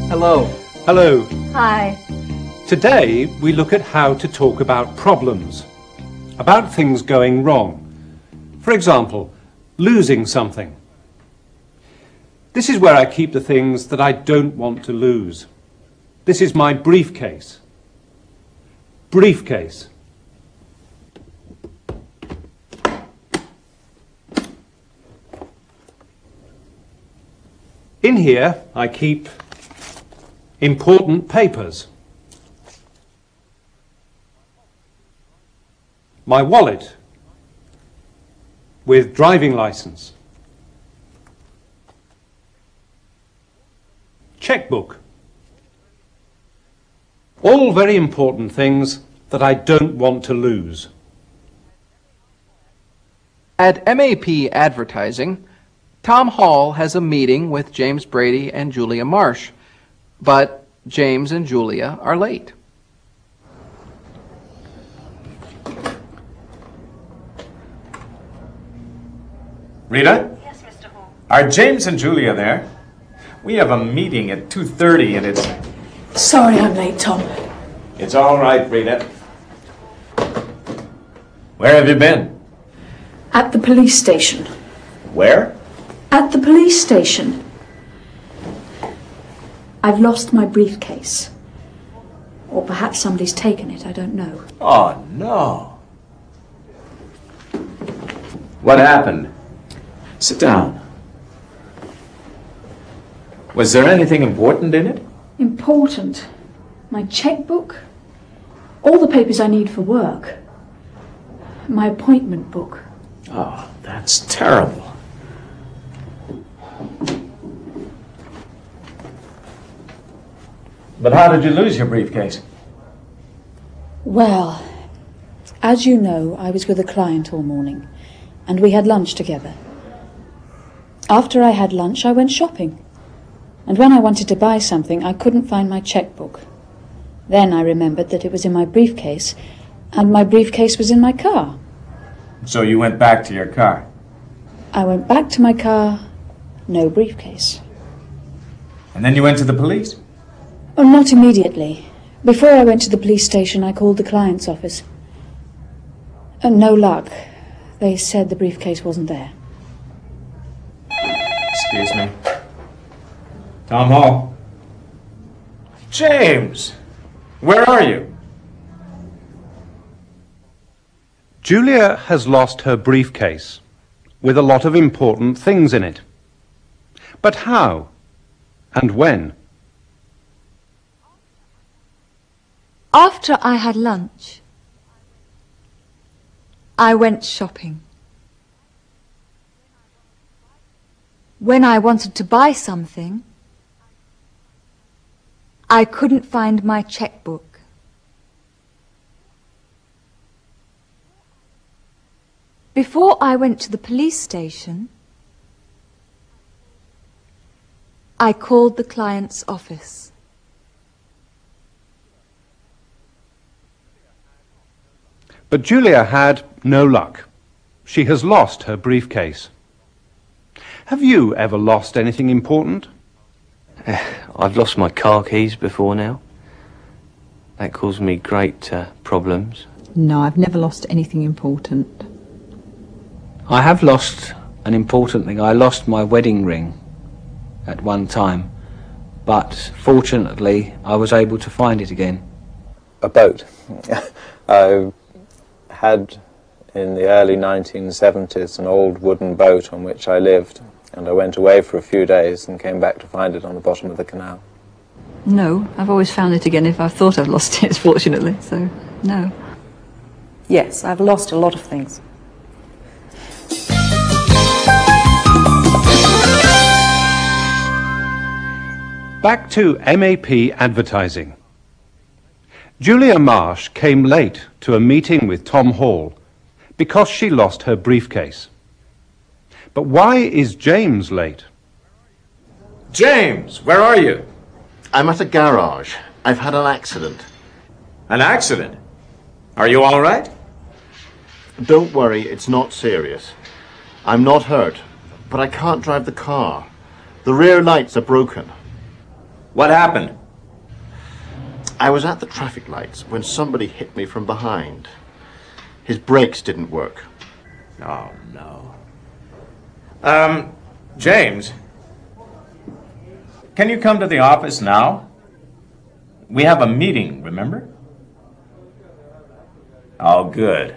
Hello. Hello. Hi. Today we look at how to talk about problems, about things going wrong. For example, losing something. This is where I keep the things that I don't want to lose. This is my briefcase. Briefcase. In here I keep important papers. My wallet with driving license. Checkbook. All very important things that I don't want to lose. At MAP Advertising, Tom Hall has a meeting with James Brady and Julia Marsh, but James and Julia are late. Rita? Yes, Mr. Hall. Are James and Julia there? We have a meeting at 2:30 and it's... Sorry I'm late, Tom. It's all right, Rita. Where have you been? At the police station. Where? At the police station. I've lost my briefcase. Or perhaps somebody's taken it, I don't know. Oh, no. What happened? Sit down. Was there anything important in it? Important? My checkbook? All the papers I need for work. My appointment book. Oh, that's terrible. But how did you lose your briefcase? Well, as you know, I was with a client all morning, and we had lunch together. After I had lunch, I went shopping. And when I wanted to buy something, I couldn't find my checkbook. Then I remembered that it was in my briefcase, and my briefcase was in my car. So you went back to your car? I went back to my car, no briefcase. And then you went to the police? Oh, not immediately. Before I went to the police station, I called the client's office. No luck. They said the briefcase wasn't there. Excuse me. Tom Hall. James! Where are you? Julia has lost her briefcase with a lot of important things in it. But how? And when? After I had lunch, I went shopping. When I wanted to buy something, I couldn't find my checkbook. Before I went to the police station, I called the client's office. But Julia had no luck. She has lost her briefcase. Have you ever lost anything important? I've lost my car keys before now. That caused me great problems. No, I've never lost anything important. I have lost an important thing. I lost my wedding ring at one time, but fortunately I was able to find it again. A boat. I had in the early 1970s an old wooden boat on which I lived, and I went away for a few days and came back to find it on the bottom of the canal. No, I've always found it again if I've thought I've lost it, fortunately, so no. Yes, I've lost a lot of things. Back to MAP Advertising. Julia Marsh came late to a meeting with Tom Hall because she lost her briefcase. But why is James late? James, where are you? I'm at a garage. I've had an accident. An accident? Are you all right? Don't worry, it's not serious. I'm not hurt, but I can't drive the car. The rear lights are broken. What happened? I was at the traffic lights when somebody hit me from behind. His brakes didn't work. Oh, no. James, can you come to the office now? We have a meeting, remember? Oh, good.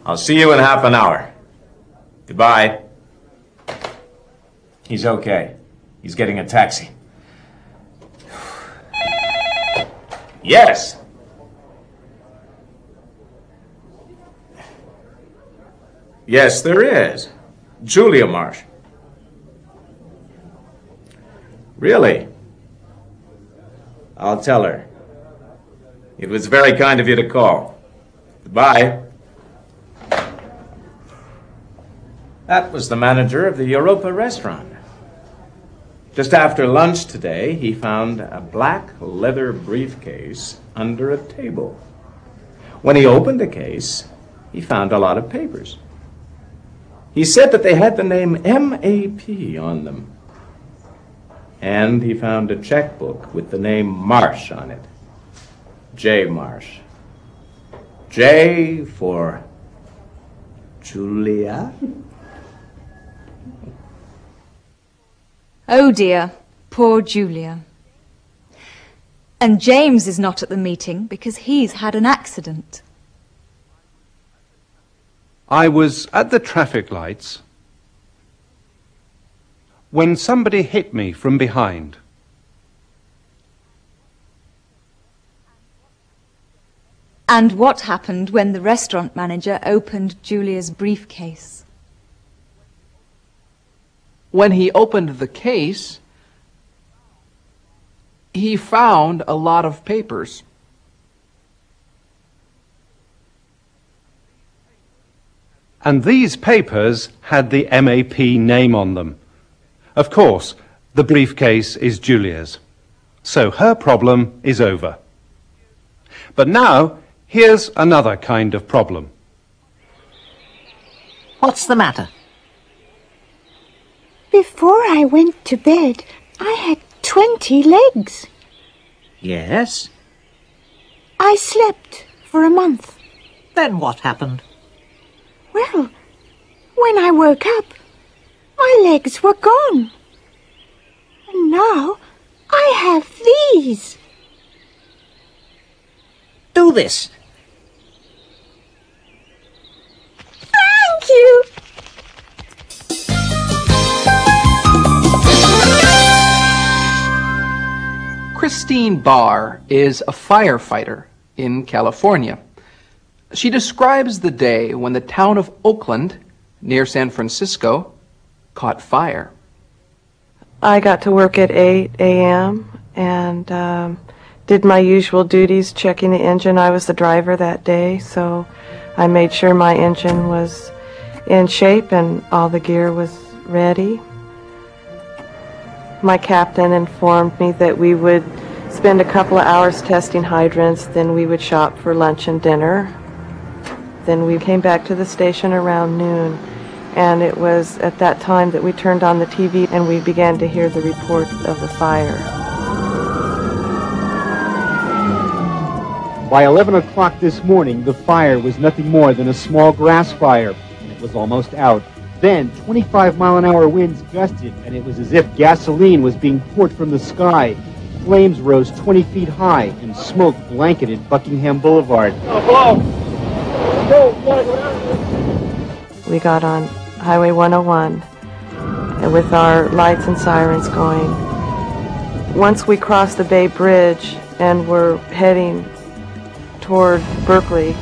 I'll see you in half an hour. Goodbye. He's okay. He's getting a taxi. Yes. Yes, there is. Julia Marsh. Really? I'll tell her. It was very kind of you to call. Goodbye. That was the manager of the Europa restaurant. Just after lunch today, he found a black leather briefcase under a table. When he opened the case, he found a lot of papers. He said that they had the name MAP on them. And he found a checkbook with the name Marsh on it. J. Marsh. J for Julia. Oh dear, poor Julia. And James is not at the meeting because he's had an accident. I was at the traffic lights when somebody hit me from behind. And what happened when the restaurant manager opened Julia's briefcase? When he opened the case, he found a lot of papers. And these papers had the MAP name on them. Of course, the briefcase is Julia's, so her problem is over. But now, here's another kind of problem. What's the matter? Before I went to bed, I had 20 legs. Yes? I slept for a month. Then what happened? Well, when I woke up, my legs were gone. And now I have these. Do this. Thank you. Christine Barr is a firefighter in California. She describes the day when the town of Oakland, near San Francisco, caught fire. I got to work at 8 a.m. and did my usual duties checking the engine. I was the driver that day, so I made sure my engine was in shape and all the gear was ready. My captain informed me that we would spend a couple of hours testing hydrants, then we would shop for lunch and dinner. Then we came back to the station around noon, and it was at that time that we turned on the TV and we began to hear the report of the fire. By 11 o'clock this morning, the fire was nothing more than a small grass fire, and it was almost out. Then, 25-mile-an-hour winds gusted, and it was as if gasoline was being poured from the sky. Flames rose 20 feet high, and smoke blanketed Buckingham Boulevard. We got on Highway 101 and with our lights and sirens going. Once we crossed the Bay Bridge and were heading toward Berkeley,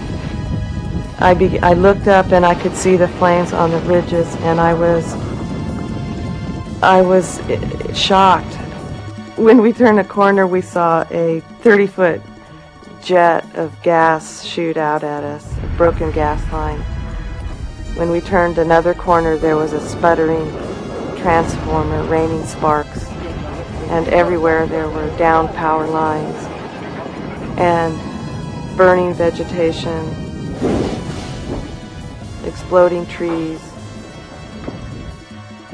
I looked up and I could see the flames on the ridges, and I was shocked. When we turned a corner, we saw a 30-foot jet of gas shoot out at us, a broken gas line. When we turned another corner, there was a sputtering transformer raining sparks, and everywhere there were downed power lines and burning vegetation, exploding trees.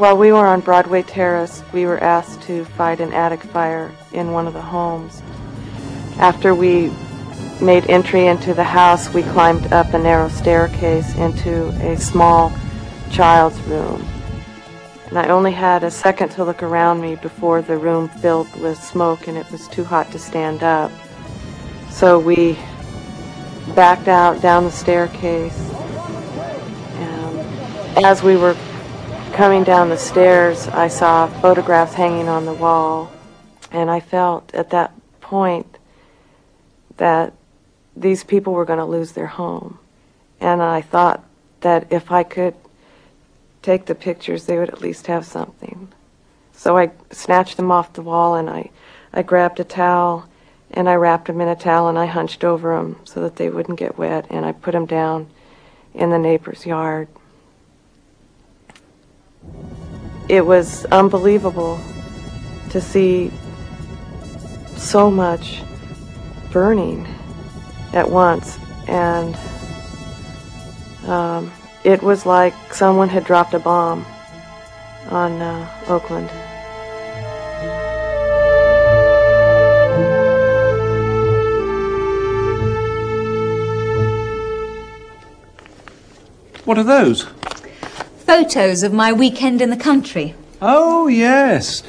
While we were on Broadway Terrace, we were asked to fight an attic fire in one of the homes. After we made entry into the house, we climbed up a narrow staircase into a small child's room. And I only had a second to look around me before the room filled with smoke and it was too hot to stand up. So we backed out down the staircase, and as we were coming down the stairs, I saw photographs hanging on the wall, and I felt at that point that these people were going to lose their home. And I thought that if I could take the pictures, they would at least have something. So I snatched them off the wall, and I grabbed a towel, and I wrapped them in a towel, and I hunched over them so that they wouldn't get wet, and I put them down in the neighbor's yard. It was unbelievable to see so much burning at once, and it was like someone had dropped a bomb on Oakland. What are those? Photos of my weekend in the country. Oh, yes.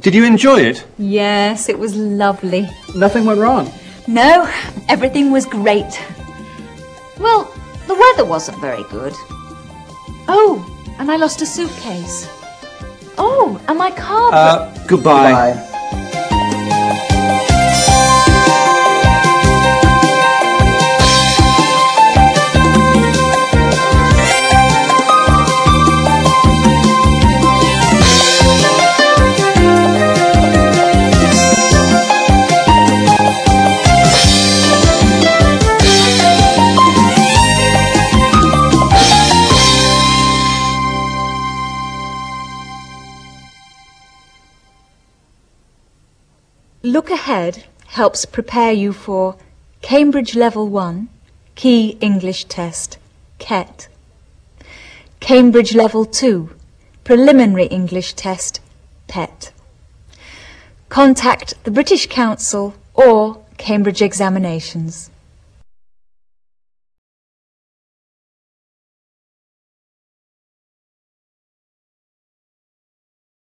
Did you enjoy it? Yes, it was lovely. Nothing went wrong? No, everything was great. Well, the weather wasn't very good. Oh, and I lost a suitcase. Oh, and my car... Goodbye. Goodbye. Look Ahead helps prepare you for Cambridge Level 1, Key English Test, KET. Cambridge Level 2, Preliminary English Test, PET. Contact the British Council or Cambridge Examinations.